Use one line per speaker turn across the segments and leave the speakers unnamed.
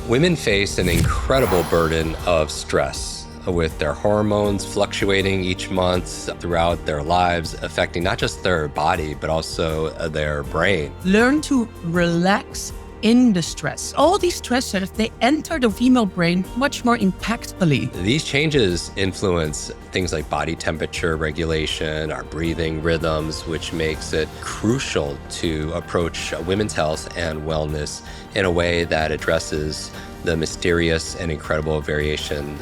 Women face an incredible burden of stress with their hormones fluctuating each month throughout their lives, affecting not just their body, but also their brain.
Learn to relax in the stress. All these stressors, they enter the female brain much more impactfully.
These changes influence things like body temperature regulation, our breathing rhythms, which makes it crucial to approach women's health and wellness in a way that addresses the mysterious and incredible variation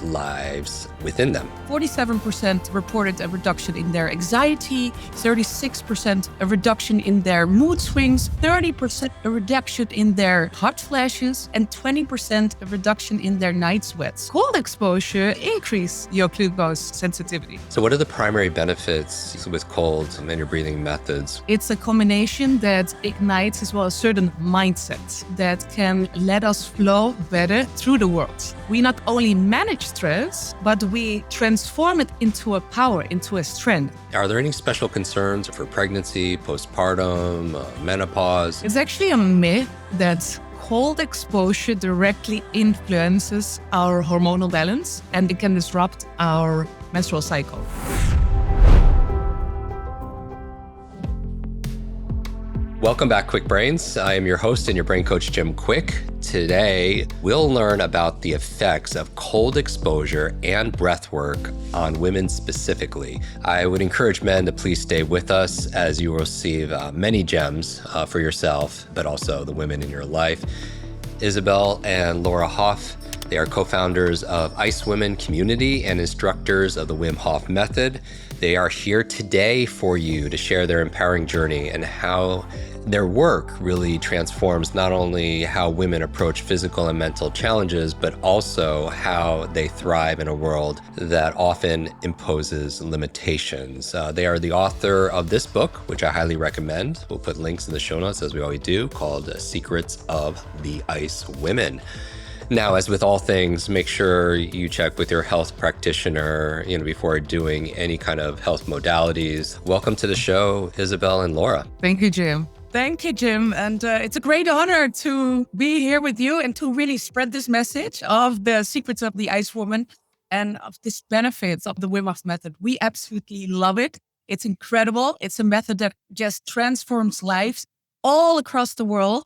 lives within them.
47% reported a reduction in their anxiety, 36% a reduction in their mood swings, 30% a reduction in their hot flashes, and 20% a reduction in their night sweats. Cold exposure increases your glucose sensitivity.
So what are the primary benefits with cold and your breathing methods?
It's a combination that ignites as well a certain mindset that can let us flow better through the world. We not only manage stress, but we transform it into a power, into a strength.
Are there any special concerns for pregnancy, postpartum, menopause?
It's actually a myth that cold exposure directly influences our hormonal balance and it can disrupt our menstrual cycle.
Welcome back, Quick Brains. I am your host and your brain coach, Jim Quick. Today, we'll learn about the effects of cold exposure and breath work on women specifically. I would encourage men to please stay with us as you will receive many gems for yourself, but also the women in your life. Isabelle and Laura Hof, they are co-founders of Ice Women Community and instructors of the Wim Hof method. They are here today for you to share their empowering journey and how their work really transforms not only how women approach physical and mental challenges, but also how they thrive in a world that often imposes limitations. They are the author of this book, which I highly recommend. We'll put links in the show notes as we always do, called Secrets of the Ice Women. Now, as with all things, make sure you check with your health practitioner, before doing any kind of health modalities. Welcome to the show, Isabelle and Laura.
Thank you, Jim. Thank you, Jim. And it's a great honor to be here with you and to really spread this message of the secrets of the Ice Woman and of these benefits of the Wim Hof method. We absolutely love it. It's incredible. It's a method that just transforms lives all across the world.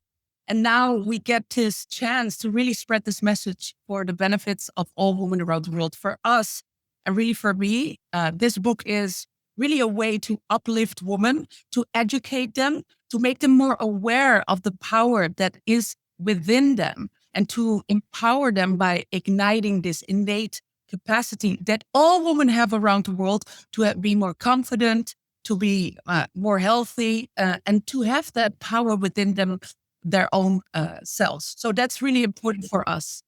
And now we get this chance to really spread this message for the benefits of all women around the world. For us, and really for me, this book is really a way to uplift women, to educate them, to make them more aware of the power that is within them, and to empower them by igniting this innate capacity that all women have around the world to be more confident, to be more healthy, and to have that power within them, their own selves. So that's really important for us.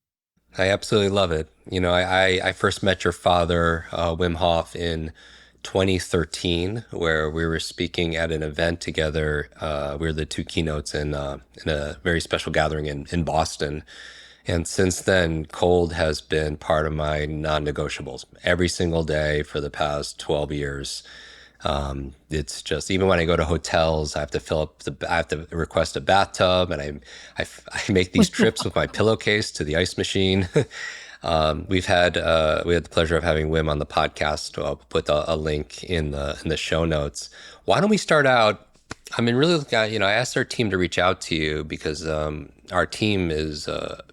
I absolutely love it. I first met your father, Wim Hof, in 2013, where we were speaking at an event together. We were the two keynotes in a very special gathering in Boston. And since then, cold has been part of my non-negotiables every single day for the past 12 years. It's just, even when I go to hotels, I have to request a bathtub, and I make these trips with my pillowcase to the ice machine. We had the pleasure of having Wim on the podcast. I'll put a link in the show notes. Why don't we start out? I mean, really, I asked our team to reach out to you because our team is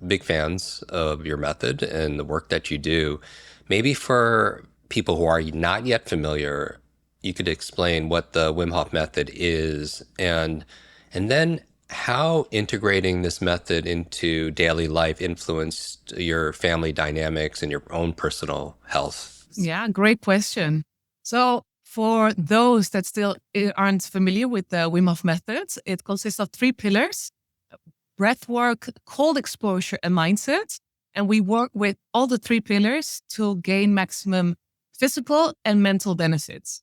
big fans of your method and the work that you do. Maybe for people who are not yet familiar, you could explain what the Wim Hof method is, and then how integrating this method into daily life influenced your family dynamics and your own personal health.
Yeah, great question. So for those that still aren't familiar with the Wim Hof methods, it consists of 3 pillars: breathwork, cold exposure, and mindset. And we work with all the 3 pillars to gain maximum physical and mental benefits.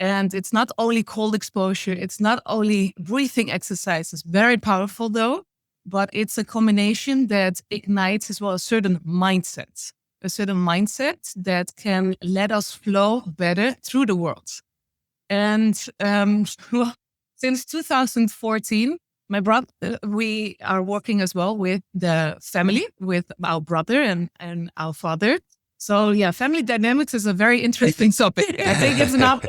And it's not only cold exposure, it's not only breathing exercises, very powerful though, but it's a combination that ignites as well a certain mindset that can let us flow better through the world. And since 2014, My brother, we are working as well with the family, with our brother and our father. So yeah, family dynamics is a very interesting topic. I think it's enough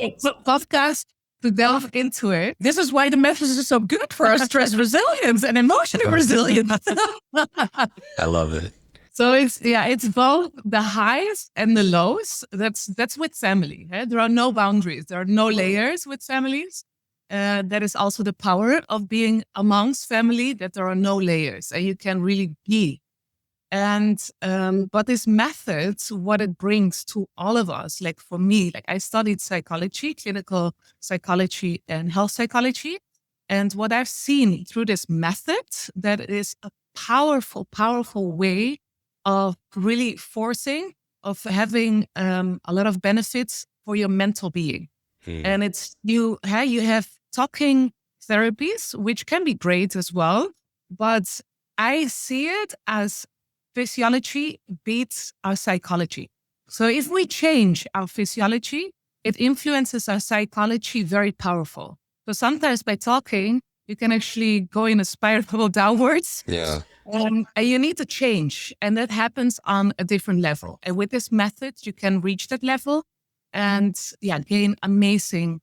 podcast to delve into it. This is why the methods are so good for our stress resilience and emotional resilience.
I love it.
So it's both the highs and the lows. That's with family. There are no boundaries. There are no layers with families. That is also the power of being amongst family, that there are no layers and you can really be. And but this methods, what it brings to all of us, like for me, like I studied psychology, clinical psychology and health psychology. And what I've seen through this method, that it is a powerful, powerful way of really forcing, of having a lot of benefits for your mental being. And it's you have talking therapies, which can be great as well. But I see it as physiology beats our psychology. So if we change our physiology, it influences our psychology very powerful. So sometimes by talking, you can actually go in a spiral downwards.
Yeah.
And you need to change. And that happens on a different level. And with this method, you can reach that level and gain amazing,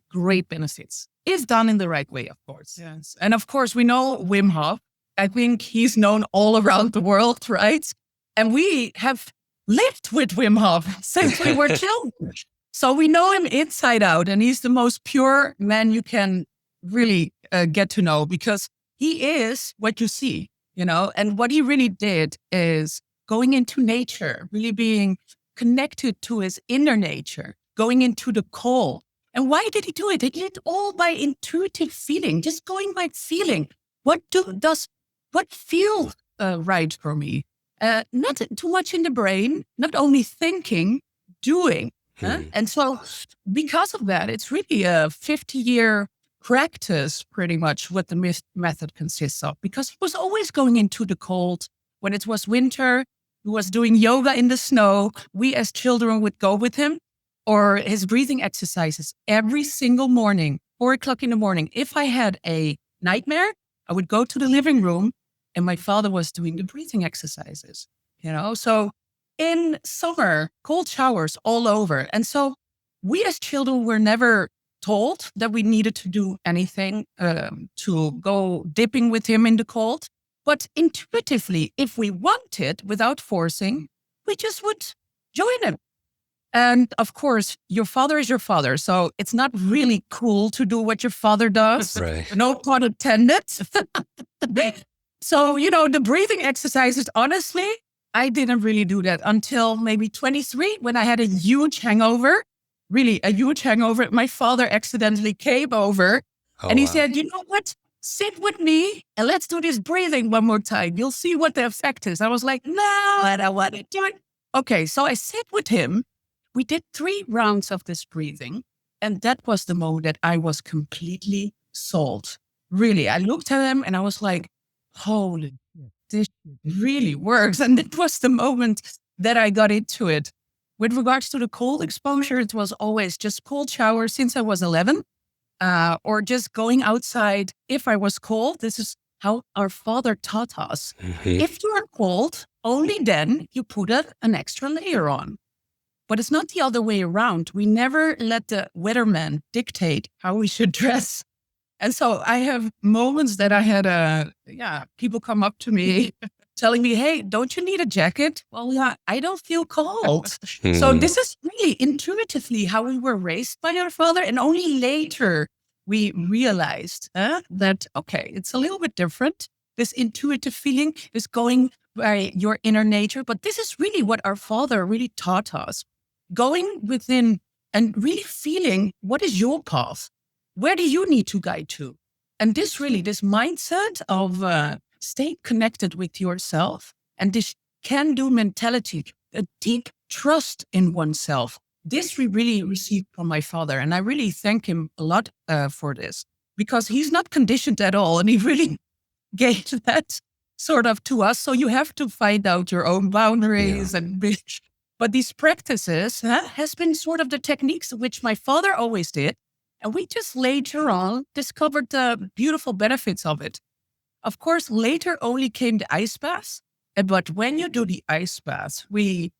great benefits. If done in the right way, of course. Yes. And of course, we know Wim Hof. I think he's known all around the world, right? And we have lived with Wim Hof since we were children. So we know him inside out. And he's the most pure man you can really get to know, because he is what you see, And what he really did is going into nature, really being connected to his inner nature, going into the cold. And why did he do it? He did it all by intuitive feeling, just going by feeling. What feels right for me? Not too much in the brain, not only thinking, doing. And so because of that, it's really a 50-year practice, pretty much, what the method consists of. Because he was always going into the cold. When it was winter, he was doing yoga in the snow. We as children would go with him, or his breathing exercises every single morning, 4:00 in the morning. If I had a nightmare, I would go to the living room and my father was doing the breathing exercises, So in summer, cold showers all over. And so we as children were never told that we needed to do anything to go dipping with him in the cold. But intuitively, if we wanted, without forcing, we just would join him. And of course, your father is your father. So it's not really cool to do what your father does.
Right.
No pun intended. So, the breathing exercises, honestly, I didn't really do that until maybe 23, when I had a huge hangover, really a huge hangover. My father accidentally came over and he said, you know what? Sit with me and let's do this breathing one more time. You'll see what the effect is. I was like, no, I don't want to do it. Okay, so I sit with him. We did 3 rounds of this breathing. And that was the moment that I was completely sold. Really, I looked at him and I was like, holy shit, this really works. And it was the moment that I got into it. With regards to the cold exposure, it was always just cold showers since I was 11. Or just going outside if I was cold. This is how our father taught us. If you are cold, only then you put an extra layer on. But it's not the other way around. We never let the weatherman dictate how we should dress. And so I have moments that I had, people come up to me telling me, hey, don't you need a jacket? Well, yeah, I don't feel cold. So this is really intuitively how we were raised by our father. And only later we realized that, okay, it's a little bit different. This intuitive feeling is going by your inner nature. But this is really what our father really taught us. Going within and really feeling, what is your path? Where do you need to guide to? And this mindset of staying connected with yourself and this can-do mentality, a deep trust in oneself. This we really received from my father. And I really thank him a lot for this, because he's not conditioned at all. And he really gave that sort of to us. So you have to find out your own boundaries. But these practices has been sort of the techniques which my father always did. And we just later on discovered the beautiful benefits of it. Of course, later only came the ice bath. But when you do the ice bath, we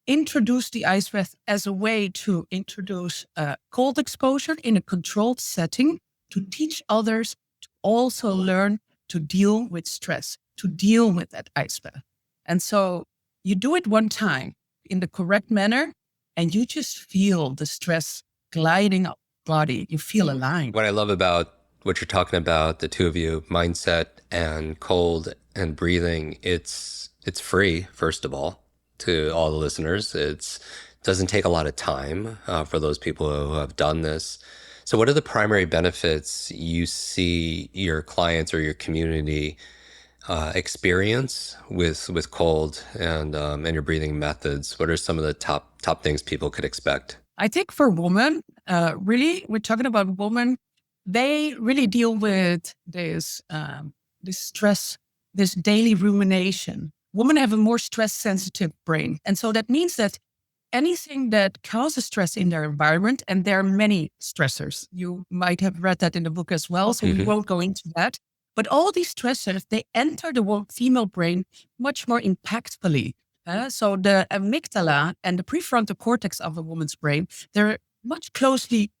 introduce the ice bath as a way to introduce cold exposure in a controlled setting to teach others to also learn to deal with stress, to deal with that ice bath. And so you do it one time in the correct manner, and you just feel the stress gliding up body. You feel aligned.
What I love about what you're talking about, the two of you, mindset and cold and breathing, it's free, first of all, to all the listeners. It doesn't take a lot of time for those people who have done this. So what are the primary benefits you see your clients or your community experience with cold and your breathing methods? What are some of the top things people could expect?
I think for women, really, we're talking about women. They really deal with this stress, this daily rumination. Women have a more stress-sensitive brain, and so that means that anything that causes stress in their environment, and there are many stressors. You might have read that in the book as well, so we won't go into that. But all these stressors, they enter the female brain much more impactfully. So the amygdala and the prefrontal cortex of a woman's brain, they're much closely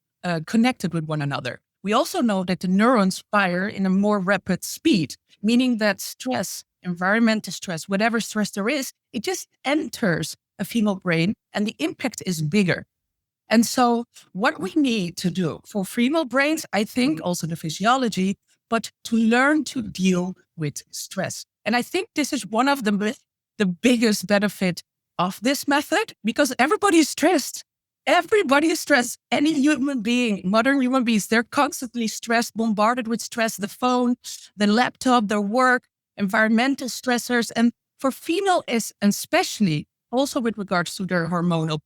connected with one another. We also know that the neurons fire in a more rapid speed, meaning that stress, environmental stress, whatever stress there is, it just enters a female brain and the impact is bigger. And so what we need to do for female brains, I think also the physiology, but to learn to deal with stress. And I think this is one of the biggest benefit of this method, because everybody is stressed. Everybody is stressed. Any human being, modern human beings, they're constantly stressed, bombarded with stress, the phone, the laptop, their work, environmental stressors. And for female, especially also with regards to their hormonal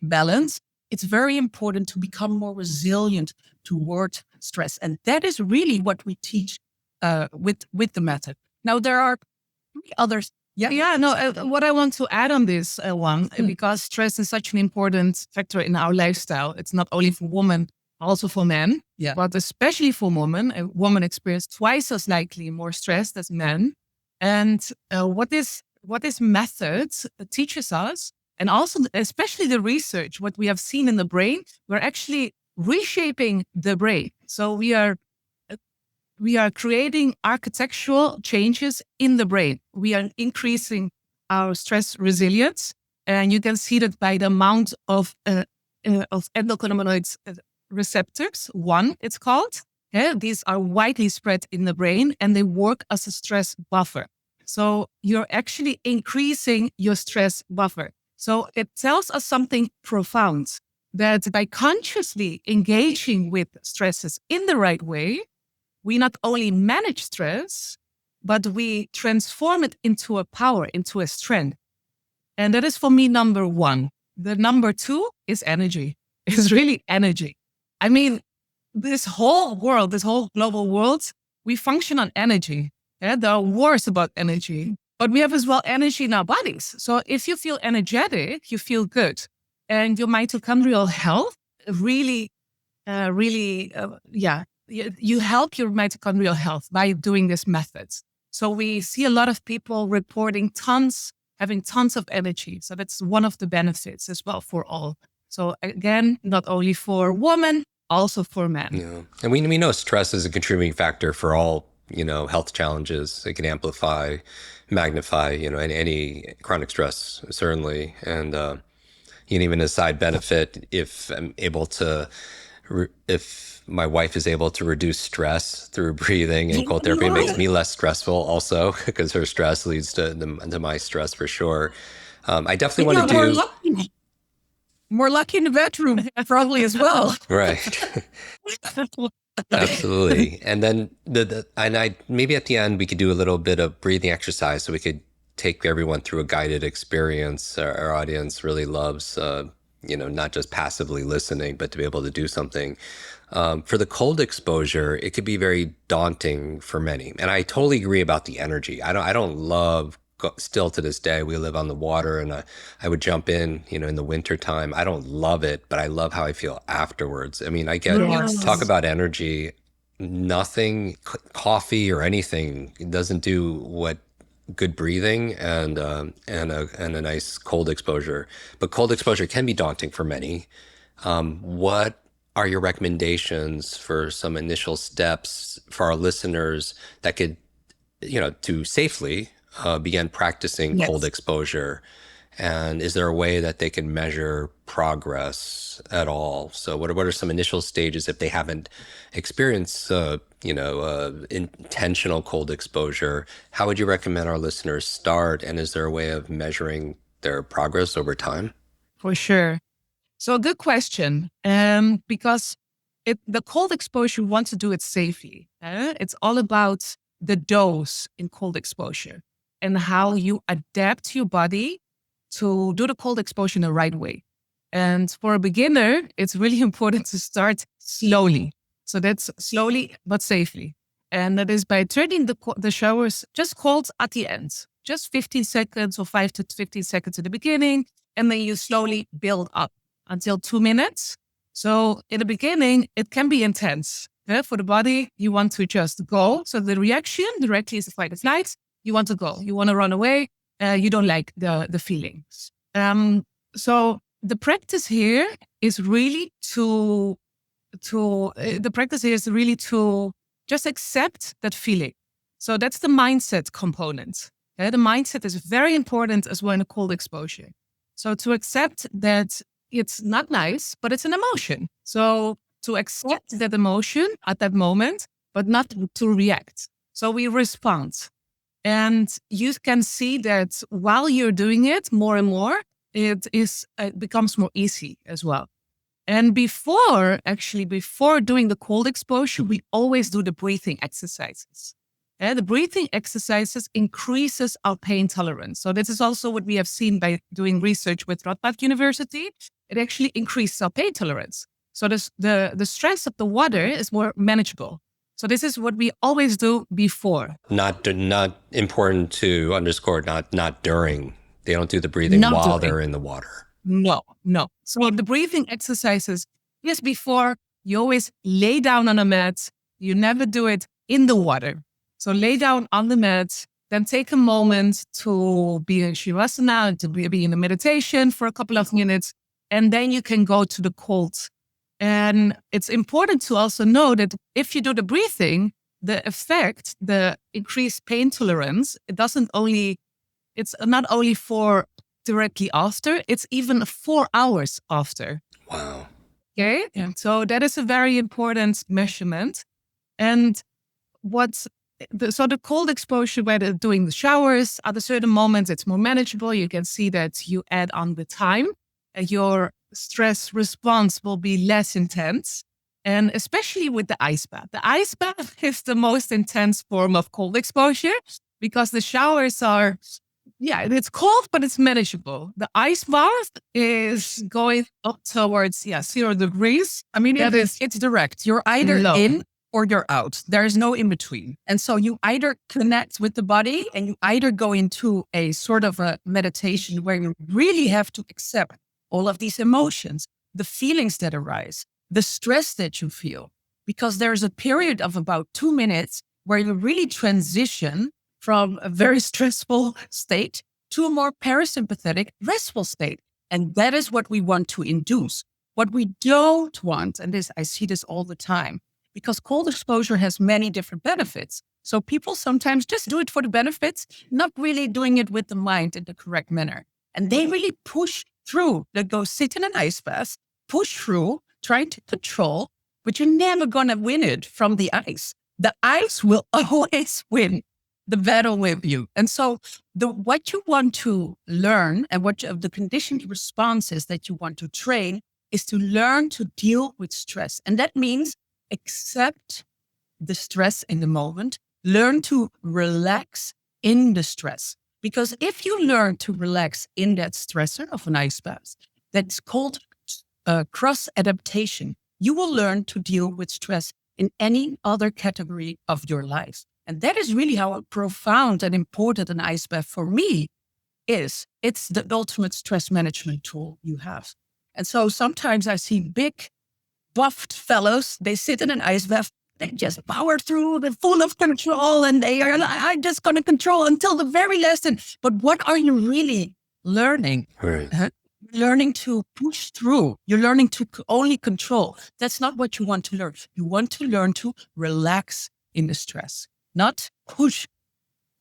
balance, it's very important to become more resilient toward stress. And that is really what we teach with the method. Now, there are others.
What I want to add on this one, because stress is such an important factor in our lifestyle. It's not only for women, also for men, but especially for women. A woman experiences twice as likely more stress as men. And what this method teaches us, and also especially the research, what we have seen in the brain, we're actually reshaping the brain. So we are creating architectural changes in the brain. We are increasing our stress resilience. And you can see that by the amount of endocannabinoid receptors, one it's called. These are widely spread in the brain and they work as a stress buffer. So you're actually increasing your stress buffer. So it tells us something profound, that by consciously engaging with stresses in the right way, we not only manage stress, but we transform it into a power, into a strength. And that is for me, number one. The number two is energy. It's really energy. I mean, this whole world, this whole global world, we function on energy. There are wars about energy, but we have as well energy in our bodies. So if you feel energetic, you feel good. And your mitochondrial health you help your mitochondrial health by doing this method. So we see a lot of people reporting having tons of energy. So that's one of the benefits as well for all. So again, not only for women, also for men.
Yeah. And we know stress is a contributing factor for all, health challenges. It can amplify, magnify, any chronic stress, certainly. And, even a side benefit, if my wife is able to reduce stress through breathing and cold therapy, it makes me less stressful also, because her stress leads to my stress for sure. I definitely want to do
more lucky in the bedroom, probably as well.
Right. Absolutely. And then maybe at the end we could do a little bit of breathing exercise, so we could take everyone through a guided experience. Our audience really loves, not just passively listening, but to be able to do something. For the cold exposure, it could be very daunting for many. And I totally agree about the energy. I don't love still to this day, we live on the water, and I would jump in, in the wintertime. I don't love it, but I love how I feel afterwards. I mean, talk
Yes.
about energy. Nothing, coffee or anything doesn't do what good breathing and a nice cold exposure. But cold exposure can be daunting for many. What are your recommendations for some initial steps for our listeners that could, to safely begin practicing cold
Yes.
exposure? And is there a way that they can measure progress at all? So what are some initial stages if they haven't experienced, intentional cold exposure? How would you recommend our listeners start? And is there a way of measuring their progress over time?
For sure. So a good question. Because the cold exposure, you want to do it safely. It's all about the dose in cold exposure and how you adapt your body to do the cold exposure in the right way. And for a beginner, it's really important to start slowly. So that's slowly but safely. And that is by turning the showers just cold at the end, just 15 seconds or 5 to 15 seconds at the beginning. And then you slowly build up until 2 minutes. So in the beginning, it can be intense. For the body, you want to just go. So the reaction directly is the fight or flight. You want to go. You want to run away. You don't like the feelings. So the practice here is really to just accept that feeling. So that's the mindset component. The mindset is very important as well in a cold exposure. So to accept that it's not nice, but it's an emotion. So to accept that emotion at that moment, but not to react. So we respond. And you can see that while you're doing it more and more, it becomes more easy as well. And before doing the cold exposure, we always do the breathing exercises. The breathing exercises increases our pain tolerance. So this is also what we have seen by doing research with Radboud University. It actually increases our pain tolerance. So the stress of the water is more manageable. So this is what we always do before.
Not important to underscore, not during. They don't do the breathing
Not
while
during.
they're in the water.
No. So the breathing exercises, yes, before, you always lay down on a mat. You never do it in the water. So lay down on the mat, then take a moment to be in Shavasana, to be in a meditation for a couple of minutes, and then you can go to the cold. And it's important to also know that if you do the breathing, the effect, the increased pain tolerance, it's not only for directly after, it's even 4 hours after.
Wow.
Okay. Yeah. So that is a very important measurement. And the cold exposure, where they're doing the showers, at a certain moment, it's more manageable. You can see that you add on the time. Your stress response will be less intense. And especially with the ice bath. The ice bath is the most intense form of cold exposure because the showers are, it's cold, but it's manageable. The ice bath is going up towards 0 degrees.
I mean, it's direct. You're either in or you're out. There is no in between. And so you either connect with the body and you either go into a sort of a meditation where you really have to accept all of these emotions, the feelings that arise, the stress that you feel, because there's a period of about 2 minutes where you really transition from a very stressful state to a more parasympathetic, restful state. And that is what we want to induce. What we don't want, and I see this all the time, because cold exposure has many different benefits. So people sometimes just do it for the benefits, not really doing it with the mind in the correct manner. And they really push through. They go sit in an ice bath, push through, trying to control, but you're never going to win it from the ice. The ice will always win the battle with you. And so what you want to learn and what the conditioned responses that you want to train is to learn to deal with stress. And that means accept the stress in the moment, learn to relax in the stress. Because if you learn to relax in that stressor of an ice bath, that's called cross adaptation. You will learn to deal with stress in any other category of your life. And that is really how profound and important an ice bath for me is. It's the ultimate stress management tool you have. And so sometimes I see big buffed fellows, they sit in an ice bath, they just power through, they're full of control, and they are like, I'm just going to control until the very last. But what are you really learning?
Right.
Learning to push through. You're learning to only control. That's not what you want to learn. You want to learn to relax in the stress, not push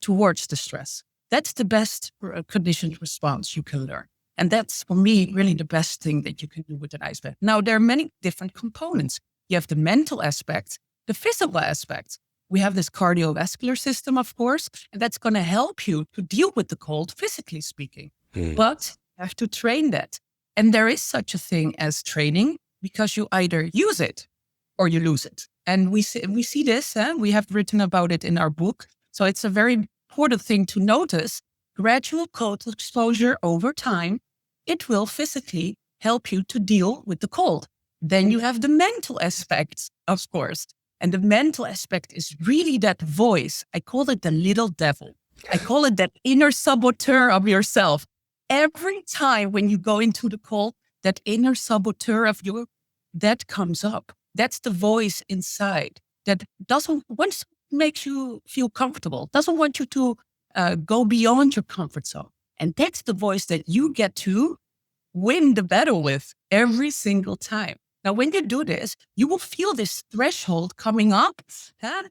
towards the stress. That's the best conditioned response you can learn. And that's, for me, really the best thing that you can do with an ice bath. Now, there are many different components. You have the mental aspect, the physical aspect. We have this cardiovascular system, of course, and that's going to help you to deal with the cold, physically speaking. But you have to train that. And there is such a thing as training, because you either use it or you lose it. And we see this, we have written about it in our book. So it's a very important thing to notice. Gradual cold exposure over time, it will physically help you to deal with the cold. Then you have the mental aspect, of course. And the mental aspect is really that voice. I call it the little devil. I call it that inner saboteur of yourself. Every time when you go into the cold, that inner saboteur of you, that comes up. That's the voice inside that doesn't want to make you feel comfortable, doesn't want you to go beyond your comfort zone. And that's the voice that you get to win the battle with every single time. Now, when you do this, you will feel this threshold coming up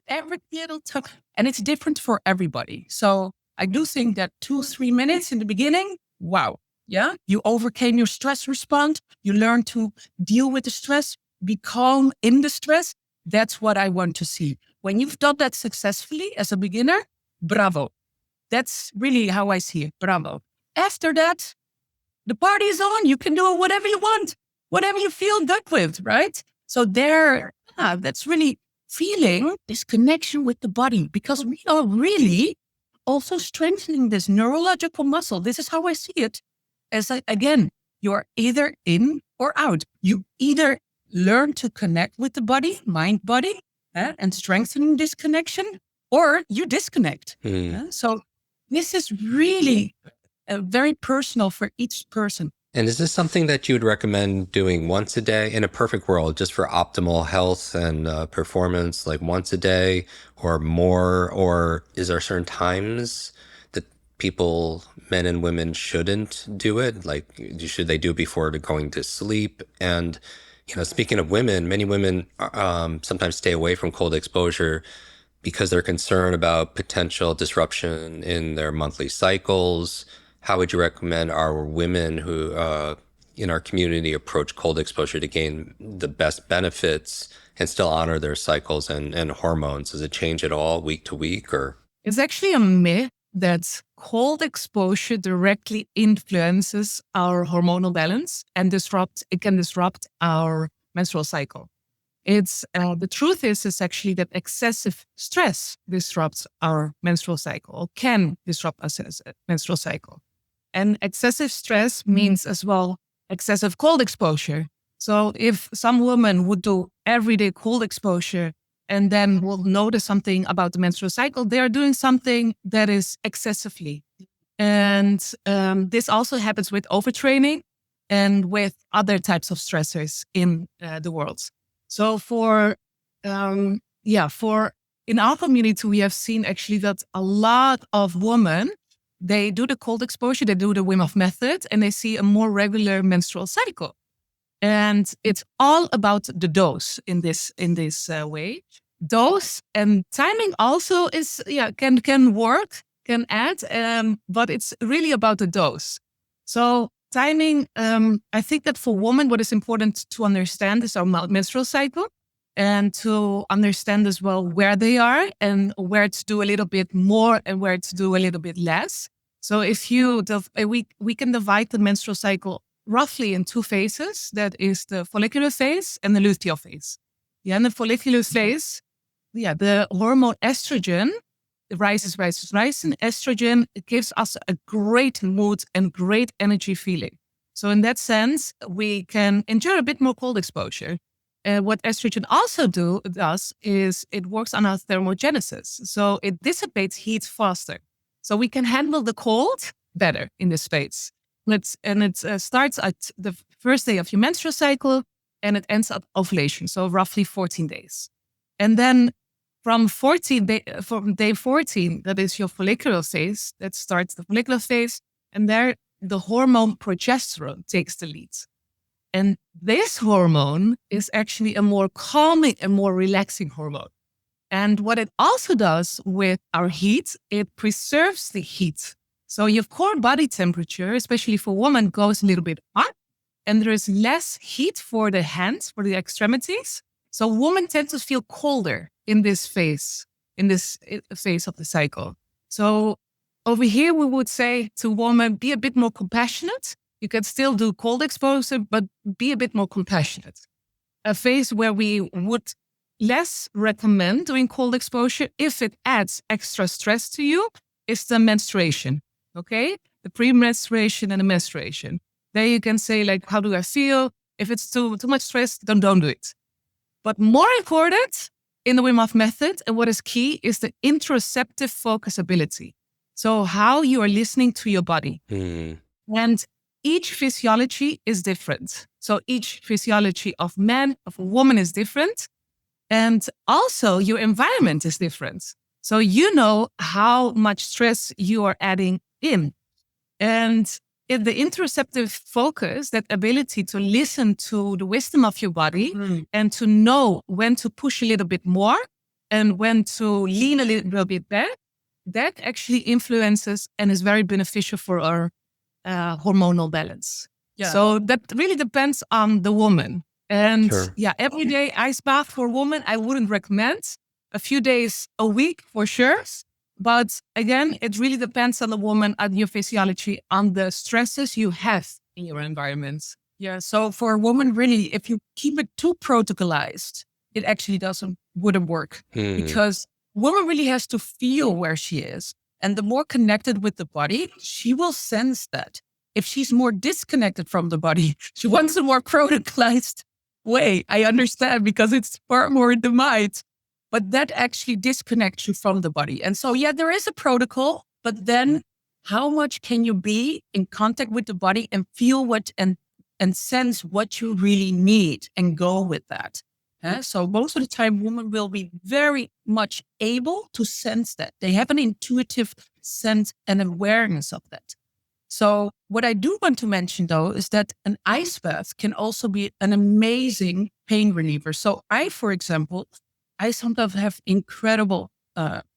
every little time. And it's different for everybody. So I do think that 2-3 minutes in the beginning, wow. Yeah. You overcame your stress response. You learn to deal with the stress, be calm in the stress. That's what I want to see. When you've done that successfully as a beginner, bravo. That's really how I see it. Bravo. After that, the party is on. You can do whatever you want, whatever you feel good with, right? So that's really feeling this connection with the body, because we are really also strengthening this neurological muscle. This is how I see it. Again, you're either in or out. You either learn to connect with the body, mind, body, and strengthening this connection, or you disconnect. So this is really very personal for each person.
And is this something that you would recommend doing once a day in a perfect world, just for optimal health and performance, like once a day or more? Or is there certain times that people, men and women, shouldn't do it? Like, should they do it before going to sleep? And, speaking of women, many women sometimes stay away from cold exposure because they're concerned about potential disruption in their monthly cycles. How would you recommend our women who in our community approach cold exposure to gain the best benefits and still honor their cycles and hormones? Does it change at all week to week? Or
it's actually a myth that cold exposure directly influences our hormonal balance and it can disrupt our menstrual cycle. It's the truth is actually that excessive stress disrupts our menstrual cycle, or can disrupt our menstrual cycle. And excessive stress means as well excessive cold exposure. So if some woman would do everyday cold exposure and then will notice something about the menstrual cycle, they're doing something that is excessively. And this also happens with overtraining and with other types of stressors in the world. So in our community, we have seen actually that a lot of women, they do the cold exposure, they do the Wim Hof method, and they see a more regular menstrual cycle. And it's all about the dose in this way. Dose and timing also is can work, can add, but it's really about the dose. So timing, I think that for women, what is important to understand is our menstrual cycle, and to understand as well where they are and where to do a little bit more and where to do a little bit less. So if we can divide the menstrual cycle roughly in 2 phases. That is the follicular phase and the luteal phase. In the follicular phase, the hormone estrogen rises. And estrogen, it gives us a great mood and great energy feeling. So in that sense, we can endure a bit more cold exposure. What estrogen also does is it works on our thermogenesis. So it dissipates heat faster. So we can handle the cold better in this phase. It starts at the first day of your menstrual cycle and it ends at ovulation, so roughly 14 days. And then from day 14, that is your follicular phase, that starts the follicular phase, and there the hormone progesterone takes the lead. And this hormone is actually a more calming and more relaxing hormone. And what it also does with our heat, it preserves the heat. So your core body temperature, especially for women, goes a little bit up, and there is less heat for the hands, for the extremities. So women tend to feel colder in this phase of the cycle. So over here, we would say to women, be a bit more compassionate. You can still do cold exposure, but be a bit more compassionate. A phase where we would less recommend doing cold exposure if it adds extra stress to you is the menstruation, okay? The pre-menstruation and the menstruation. There you can say, like, how do I feel? If it's too much stress, then don't do it. But more important in the Wim Hof method, and what is key, is the interoceptive focus ability. So how you are listening to your body. And each physiology is different. So each physiology of man, of a woman is different. And also your environment is different. So you know how much stress you are adding in. And in the interoceptive focus, that ability to listen to the wisdom of your body and to know when to push a little bit more and when to lean a little bit back, that actually influences and is very beneficial for our hormonal balance.
Yeah.
So that really depends on the woman. And
Sure.
everyday ice bath for a woman, I wouldn't recommend. A few days a week for sure. But again, it really depends on the woman, on your physiology, on the stresses you have in your environment.
Yeah. So for a woman, really, if you keep it too protocolized, it actually wouldn't work because woman really has to feel where she is. And the more connected with the body, she will sense that. If she's more disconnected from the body, she wants a more protocolized way. I understand because it's far more in the mind. But that actually disconnects you from the body. And so, yeah, there is a protocol, but then how much can you be in contact with the body and feel what and sense what you really need and go with that? So most of the time, women will be very much able to sense that. They have an intuitive sense and awareness of that. So what I do want to mention, though, is that an ice bath can also be an amazing pain reliever. So for example, I sometimes have incredible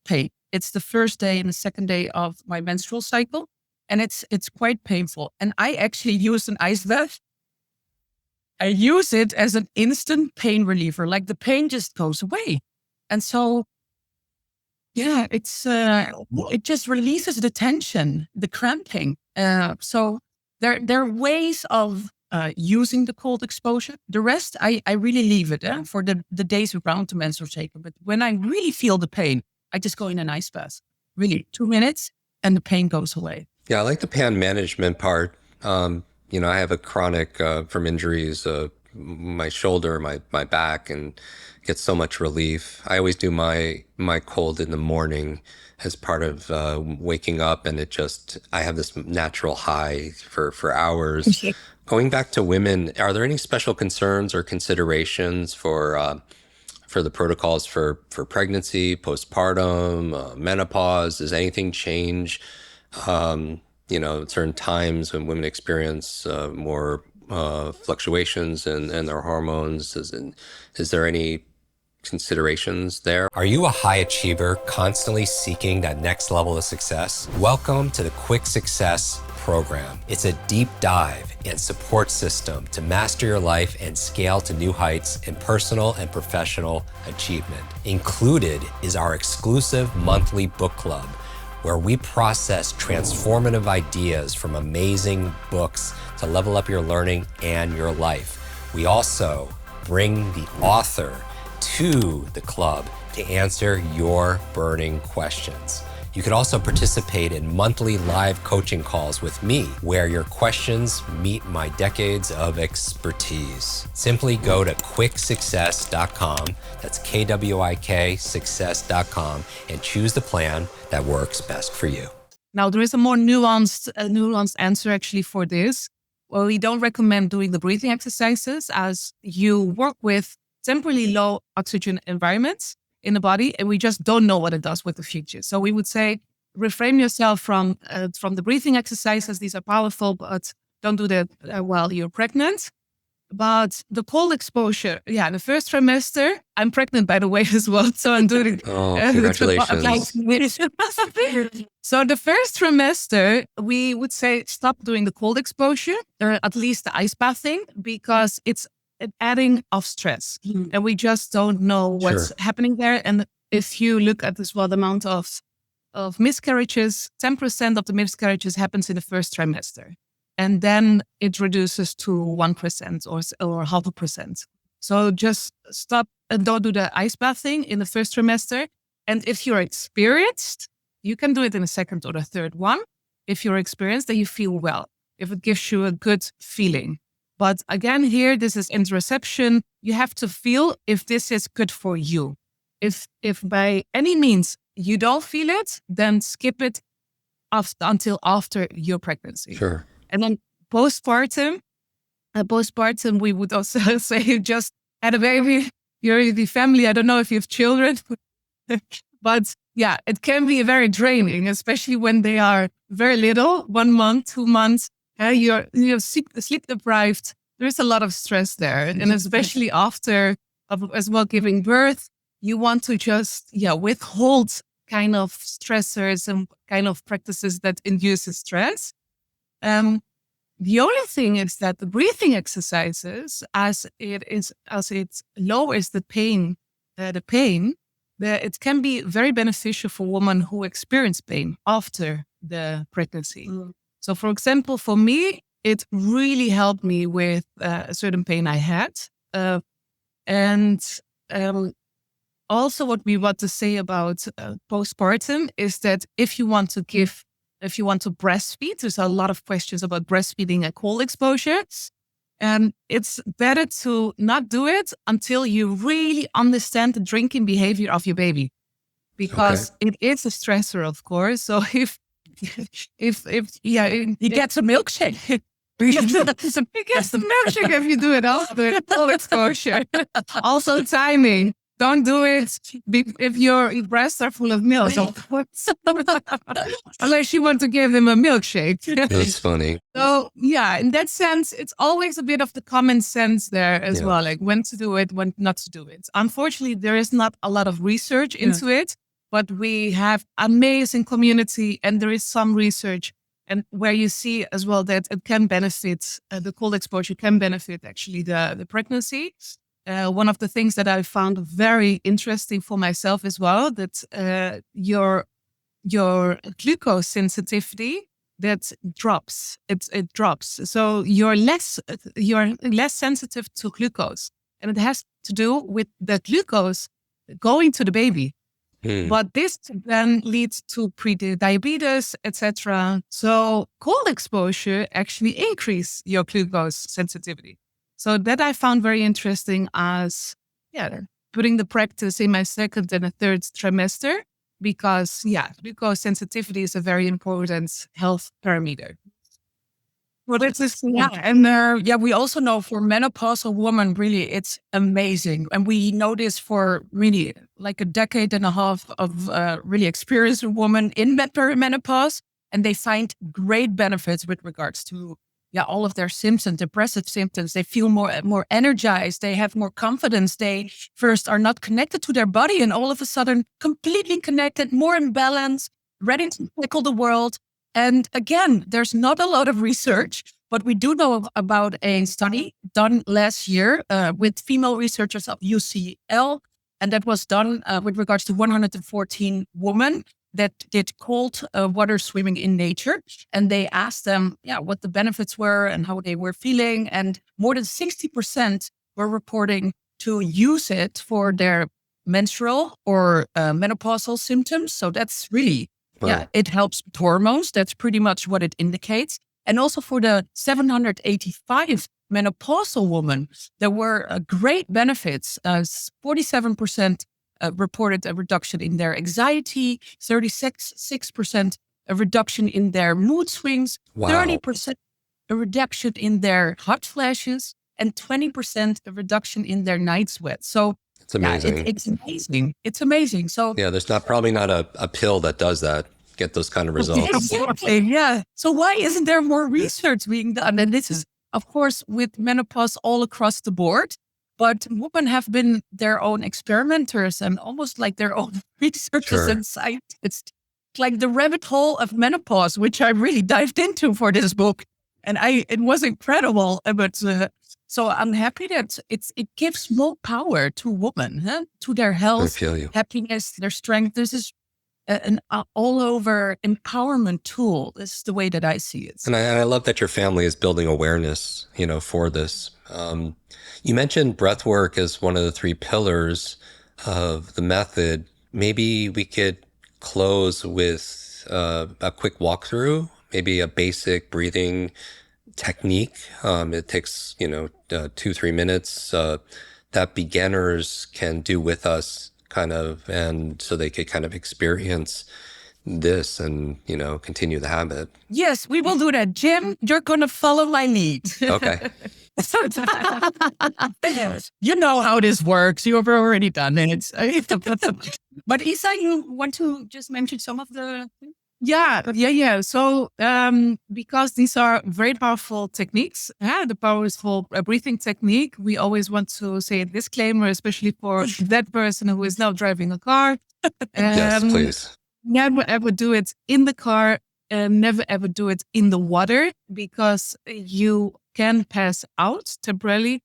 pain. It's the first day and the second day of my menstrual cycle, and it's quite painful. And I actually use an ice bath. I use it as an instant pain reliever, like the pain just goes away. And so, yeah, it just releases the tension, the cramping. So there are ways of using the cold exposure. The rest, I really leave it for the days around the menstrual cycle. But when I really feel the pain, I just go in an ice bath. Really, 2 minutes and the pain goes away.
Yeah, I like the pain management part. I have a chronic from injuries, my shoulder, my back, and get so much relief. I always do my cold in the morning as part of waking up, and I have this natural high for hours. Going back to women, are there any special concerns or considerations for the protocols for pregnancy, postpartum, menopause? Does anything change? Certain times when women experience more fluctuations in their hormones. Is there any considerations there? Are you a high achiever constantly seeking that next level of success? Welcome to the Quick Success program. It's a deep dive and support system to master your life and scale to new heights in personal and professional achievement. Included is our exclusive monthly book club, where we process transformative ideas from amazing books to level up your learning and your life. We also bring the author to the club to answer your burning questions. You could also participate in monthly live coaching calls with me, where your questions meet my decades of expertise. Simply go to quicksuccess.com, that's KWIK success.com, and choose the plan that works best for you.
Now, there is a more nuanced answer actually for this. Well, we don't recommend doing the breathing exercises as you work with temporarily low oxygen environments in the body, and we just don't know what it does with the future. So we would say refrain yourself from the breathing exercises. These are powerful, but don't do that while you're pregnant. But the cold exposure, the first trimester, I'm pregnant, by the way, as well. So I'm doing it.
Oh, congratulations.
So the first trimester, we would say stop doing the cold exposure, or at least the ice bathing, because it's an adding of stress. And we just don't know what's happening there. And if you look at as well, the amount of miscarriages, 10% of the miscarriages happens in the first trimester. And then it reduces to 1% or 0.5%. So just stop and don't do the ice bathing in the first trimester. And if you're experienced, you can do it in the second or the third one. If you're experienced, then you feel well, if it gives you a good feeling. But again, here, this is interoception. You have to feel if this is good for you. If by any means you don't feel it, then skip it until after your pregnancy.
Sure.
And then postpartum, we would also say you just had a baby, you're in the family. I don't know if you have children, but it can be very draining, especially when they are very little, 1 month, 2 months. You're sleep deprived. There's a lot of stress there. And especially after as well giving birth, you want to just withhold kind of stressors and kind of practices that induces stress. The only thing is that the breathing exercises, as it lowers the pain, it can be very beneficial for women who experience pain after the pregnancy. So, for example, for me, it really helped me with a certain pain I had, and also what we want to say about postpartum is that if you want to breastfeed, there's a lot of questions about breastfeeding and cold exposure. And it's better to not do it until you really understand the drinking behavior of your baby, because it is a stressor, of course. So if
he gets a milkshake.
He gets the milkshake if you do it after cold exposure. Also timing. Don't do it if your breasts are full of milk. Unless you want to give him a milkshake.
That's funny.
So, in that sense, it's always a bit of the common sense there as well, like when to do it, when not to do it. Unfortunately, there is not a lot of research into it, but we have amazing community and there is some research and where you see as well that it can benefit, the cold exposure can benefit actually the pregnancy. One of the things that I found very interesting for myself as well, that your glucose sensitivity that drops. It drops. So you're less sensitive to glucose, and it has to do with the glucose going to the baby. But this then leads to pre-diabetes, etc. So cold exposure actually increase your glucose sensitivity. So that I found very interesting as, putting the practice in my second and a third trimester, because, glucose sensitivity is a very important health parameter.
Well, it is, we also know for menopausal women, really, it's amazing. And we know this for really like a decade and a half of really experienced women in perimenopause, and they find great benefits with regards to all of their symptoms, depressive symptoms. They feel more energized. They have more confidence. They first are not connected to their body and all of a sudden completely connected, more in balance, ready to tackle the world. And again, there's not a lot of research, but we do know about a study done last year with female researchers of UCL. And that was done with regards to 114 women that did cold water swimming in nature. And they asked them, what the benefits were and how they were feeling. And more than 60% were reporting to use it for their menstrual or menopausal symptoms. So that's really Yeah,
Wow.
it helps with hormones. That's pretty much what it indicates. And also for the 785 menopausal women, there were great benefits. 47% reported a reduction in their anxiety, 36% a reduction in their mood swings,
Wow.
30% a reduction in their hot flashes, and 20% a reduction in their night sweats. So
It's
yeah,
amazing.
it's amazing. It's amazing. So
Yeah, there's probably not a pill that does that, get those kind of results.
exactly. Yeah. So why isn't there more research being done? And this is, of course, with menopause all across the board. But women have been their own experimenters and almost like their own researchers
Sure.
and scientists. It's like the rabbit hole of menopause, which I really dived into for this book, and it was incredible. But so I'm happy that it gives more power to women, to their
I
health,
feel you.
happiness, their strength. This is an all over empowerment tool. This is the way that I see it.
And I love that your family is building awareness, for this. You mentioned breath work as one of the three pillars of the method. Maybe we could close with a quick walkthrough, maybe a basic breathing technique. It takes, 2, 3 minutes that beginners can do with us, kind of, and so they could kind of experience this and, continue the habit.
Yes, we will do that. Jim, you're going to follow my lead.
Okay.
You know how this works. You've already done it. But Isa, you want to just mention some of the...
Yeah. So, because these are very powerful techniques, the powerful breathing technique, we always want to say a disclaimer, especially for that person who is now driving a car.
Yes, please.
Never ever do it in the car, and never ever do it in the water, because you can pass out temporarily.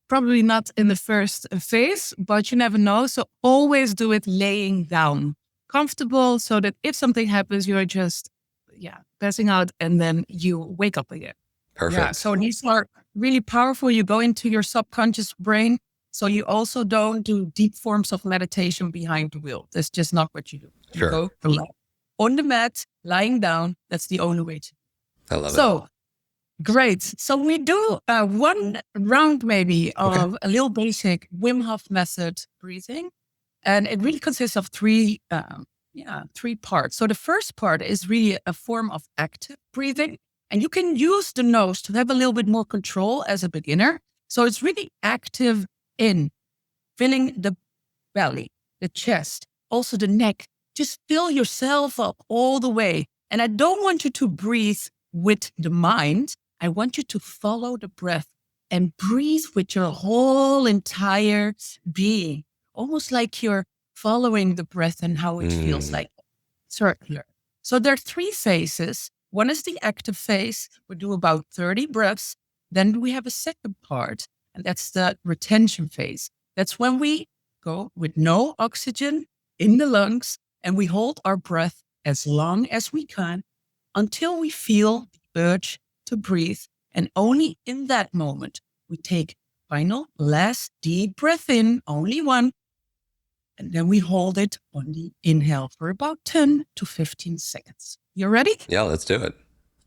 Probably not in the first phase, but you never know. So always do it laying down, comfortable, so that if something happens, you're just passing out, and then you wake up again.
Perfect.
Yeah, so these are really powerful. You go into your subconscious brain. So you also don't do deep forms of meditation behind the wheel. That's just not what you do. You
Sure.
go on the mat, lying down. That's the only way to.
I love it.
So great. So we do one round maybe of a little basic Wim Hof method breathing. And it really consists of three parts. So the first part is really a form of active breathing. And you can use the nose to have a little bit more control as a beginner. So it's really active in filling the belly, the chest, also the neck. Just fill yourself up all the way. And I don't want you to breathe with the mind. I want you to follow the breath and breathe with your whole entire being, almost like you're following the breath and how it feels like circular. So there are three phases. One is the active phase. We do about 30 breaths. Then we have a second part, and that's the retention phase. That's when we go with no oxygen in the lungs, and we hold our breath as long as we can until we feel the urge to breathe. And only in that moment, we take final last deep breath in, only one. And then we hold it on the inhale for about 10 to 15 seconds. You ready?
Yeah, let's do it.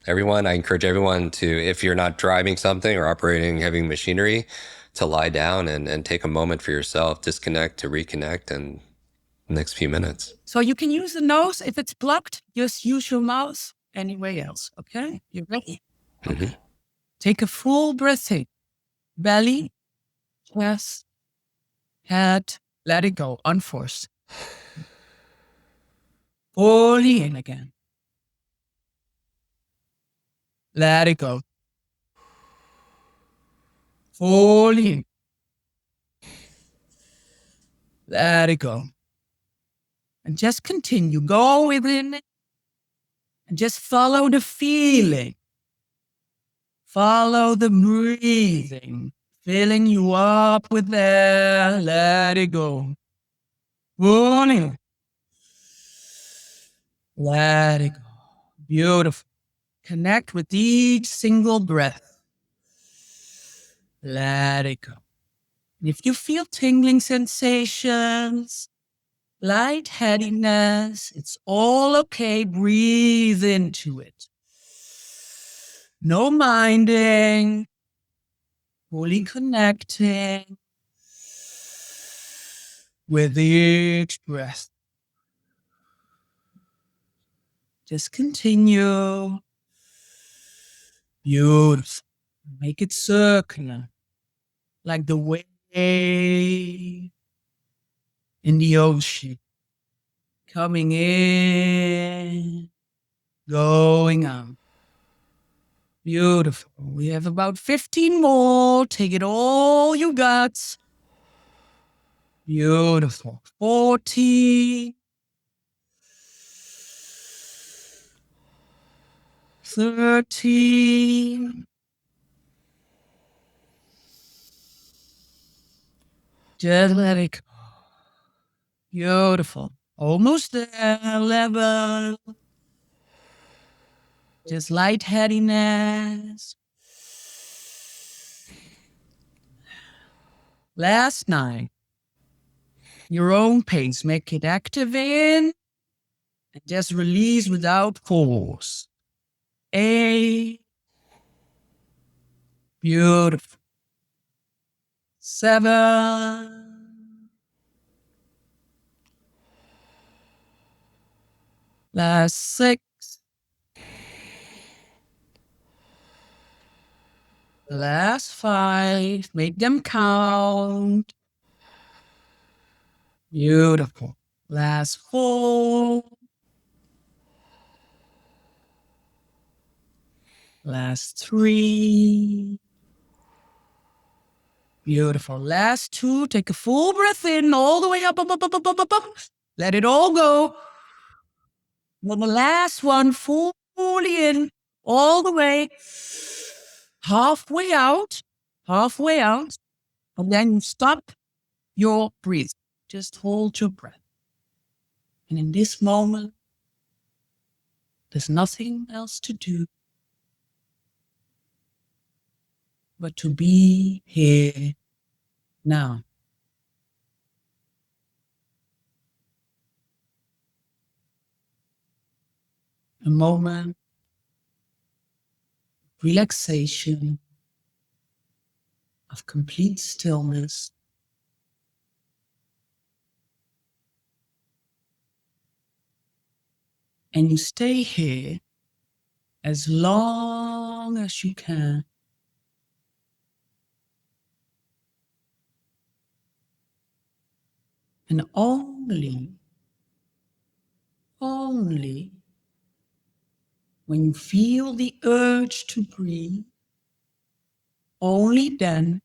I encourage everyone to, if you're not driving something or operating heavy machinery, to lie down and take a moment for yourself, disconnect to reconnect in the next few minutes.
So you can use the nose. If it's blocked, just use your mouth anywhere else. Okay? You ready? Okay. Take a full breath in. Belly, chest, head. Let it go, unforced. Fully in again. Let it go. Fully in. Let it go. And just continue. Go within it. And just follow the feeling. Follow the breathing. Filling you up with air. Let it go. Fully. Let it go. Beautiful. Connect with each single breath. Let it go. And if you feel tingling sensations, lightheadedness. It's all okay. Breathe into it. No minding. Fully connecting with each breath. Just continue. Beautiful. Make it circular, like the wave in the ocean. Coming in, going out. Beautiful. We have about 15 more. Take it all you got. Beautiful. 40. 30. Just let it go. Beautiful. Almost there. Level. Just lightheadedness. Last night. Your own pace. Make it active in. And just release without force. 8. Beautiful. 7. Last 6. Last 5. Make them count. Beautiful. Last 4. Last 3. Beautiful. Last 2. Take a full breath in all the way up, up, up, up, up, up, up, up. Let it all go. Then the last one, fully in, all the way, halfway out, and then you stop your breath. Just hold your breath. And in this moment, there's nothing else to do but to be here now. A moment of relaxation, of complete stillness. And you stay here as long as you can. And only when you feel the urge to breathe, only then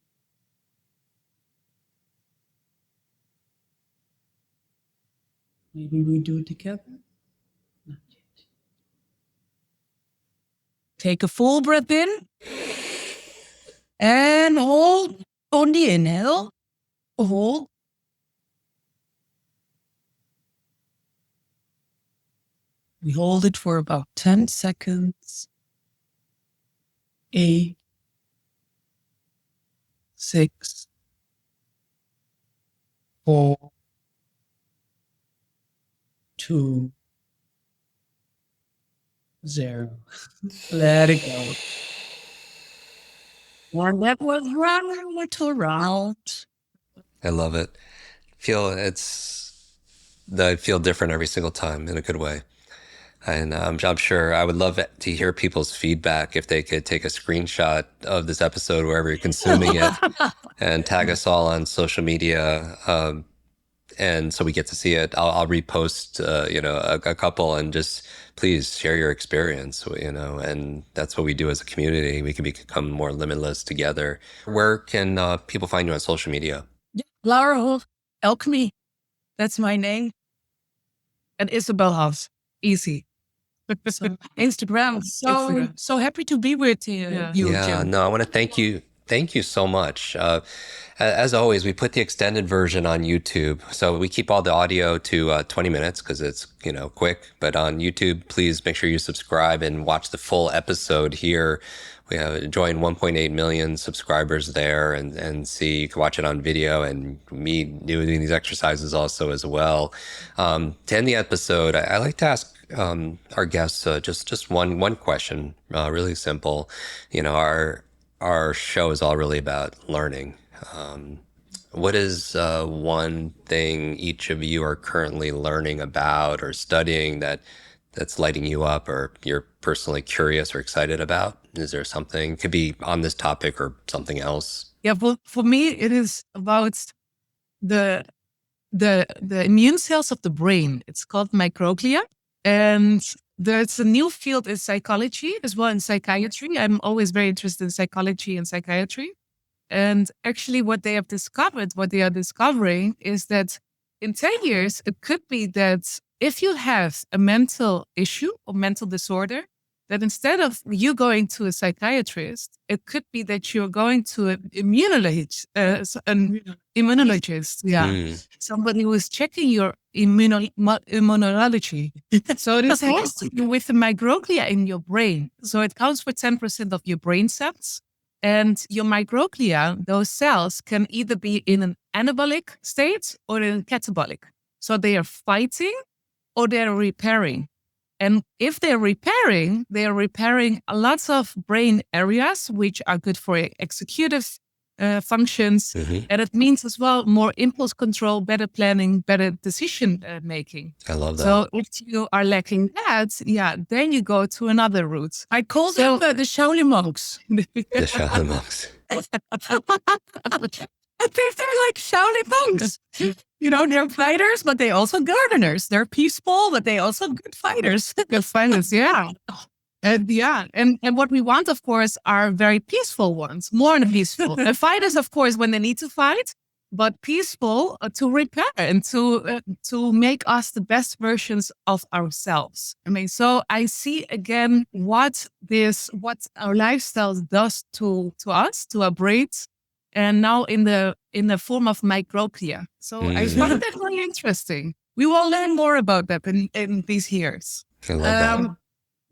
maybe we do it together. Not yet. Take a full breath in and hold on the inhale. Hold. We hold it for about 10 seconds. 8, 6, 4, 2, 0. Let it go. And that was run a little round.
I love it. I feel different every single time in a good way. And I'm sure I would love to hear people's feedback if they could take a screenshot of this episode wherever you're consuming it and tag us all on social media. And so we get to see it. I'll repost, a couple, and just please share your experience, and that's what we do as a community. We can become more limitless together. Where can people find you on social media?
Yeah. Laura Hof, Alchemy. That's my name. And Isabelle Hof. Easy. So, Instagram. So happy to be with you,
Yeah,
Jim.
no, I want to thank you Thank you so much. As always, we put the extended version on YouTube. So we keep all the audio to 20 minutes because it's, quick. But on YouTube, please make sure you subscribe and watch the full episode here. We have joined 1.8 million subscribers there and see, you can watch it on video and me doing these exercises also as well. To end the episode, I like to ask our guests just one question, really simple. Our show is all really about learning. What is one thing each of you are currently learning about or studying that's lighting you up or you're personally curious or excited about? Is there something, could be on this topic or something else?
Yeah, for me, it is about the immune cells of the brain. It's called microglia. And there's a new field in psychology as well, in psychiatry. I'm always very interested in psychology and psychiatry. And actually what they are discovering is that in 10 years, it could be that if you have a mental issue or mental disorder, that instead of you going to a psychiatrist, it could be that you're going to an immunologist, somebody who is checking your immunology. So this has to do with the microglia in your brain. So it counts for 10% of your brain cells. And your microglia, those cells, can either be in an anabolic state or in a catabolic. So they are fighting or they're repairing. And if they're repairing a lot of brain areas, which are good for executive functions.
Mm-hmm.
And it means as well more impulse control, better planning, better decision making.
I love that.
So if you are lacking that, then you go to another route.
I call them the Shaolin monks.
The Shaolin monks.
I think they're like Shaolin monks. They're fighters, but they also gardeners. They're peaceful, but they also good fighters.
Good fighters, yeah. And what we want, of course, are very peaceful ones, more than peaceful. The fighters, of course, when they need to fight, but peaceful to repair and to make us the best versions of ourselves. So I see again what our lifestyle does to us, to our brains, and now in the form of microglia. So I find that really interesting. We will learn more about that in these years.
I love that.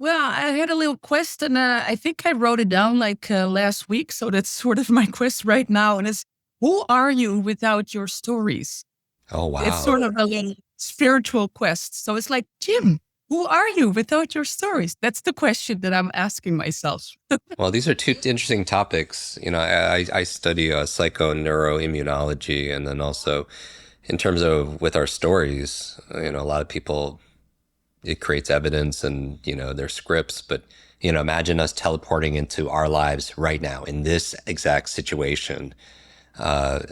Well, I had a little quest, and I think I wrote it down last week. So that's sort of my quest right now. And it's, who are you without your stories?
Oh, wow.
It's sort of a little spiritual quest. So it's like, Jim, who are you without your stories? That's the question that I'm asking myself.
Well, these are two interesting topics. I study psychoneuroimmunology, and then also in terms of with our stories, a lot of people, it creates evidence and, their scripts, but, imagine us teleporting into our lives right now in this exact situation, without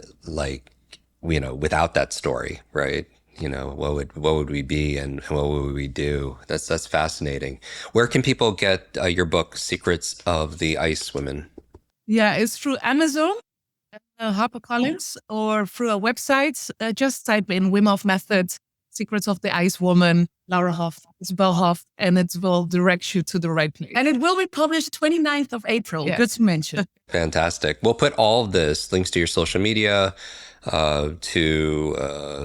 that story, right? What would we be and what would we do? That's fascinating. Where can people get your book, Secrets of the Ice Women?
Yeah, it's through Amazon, HarperCollins, or through a website. Just type in Wim Hof Method, Secrets of the Ice Woman, Laura Hof, Isabelle Hof, and it will direct you to the right place.
And it will be published 29th of April.
Yes.
Good to mention.
Fantastic. We'll put all of this, links to your social media, to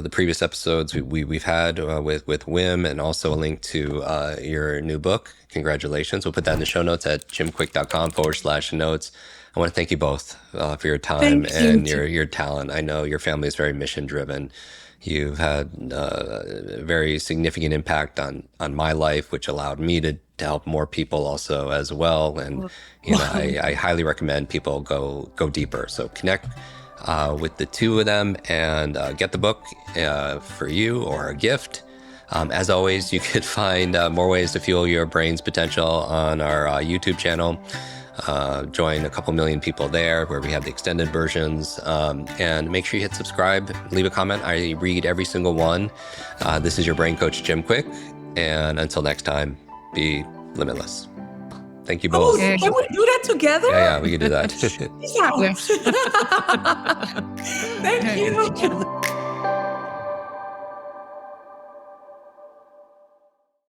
the previous episodes we've had with Wim, and also a link to your new book. Congratulations. We'll put that in the show notes at jimquick.com/notes. I want to thank you both for your time and your talent. I know your family is very mission driven. You've had a very significant impact on my life, which allowed me to help more people also as well. And I highly recommend people go deeper. So connect with the two of them and get the book for you or a gift. As always, you could find more ways to fuel your brain's potential on our YouTube channel. Join a couple million people there where we have the extended versions, and make sure you hit subscribe, leave a comment. I read every single one. This is your brain coach, Jim Quick. And until next time, be limitless. Thank you both.
Can we do that together?
Yeah, we can do that.
Yeah. Thank you.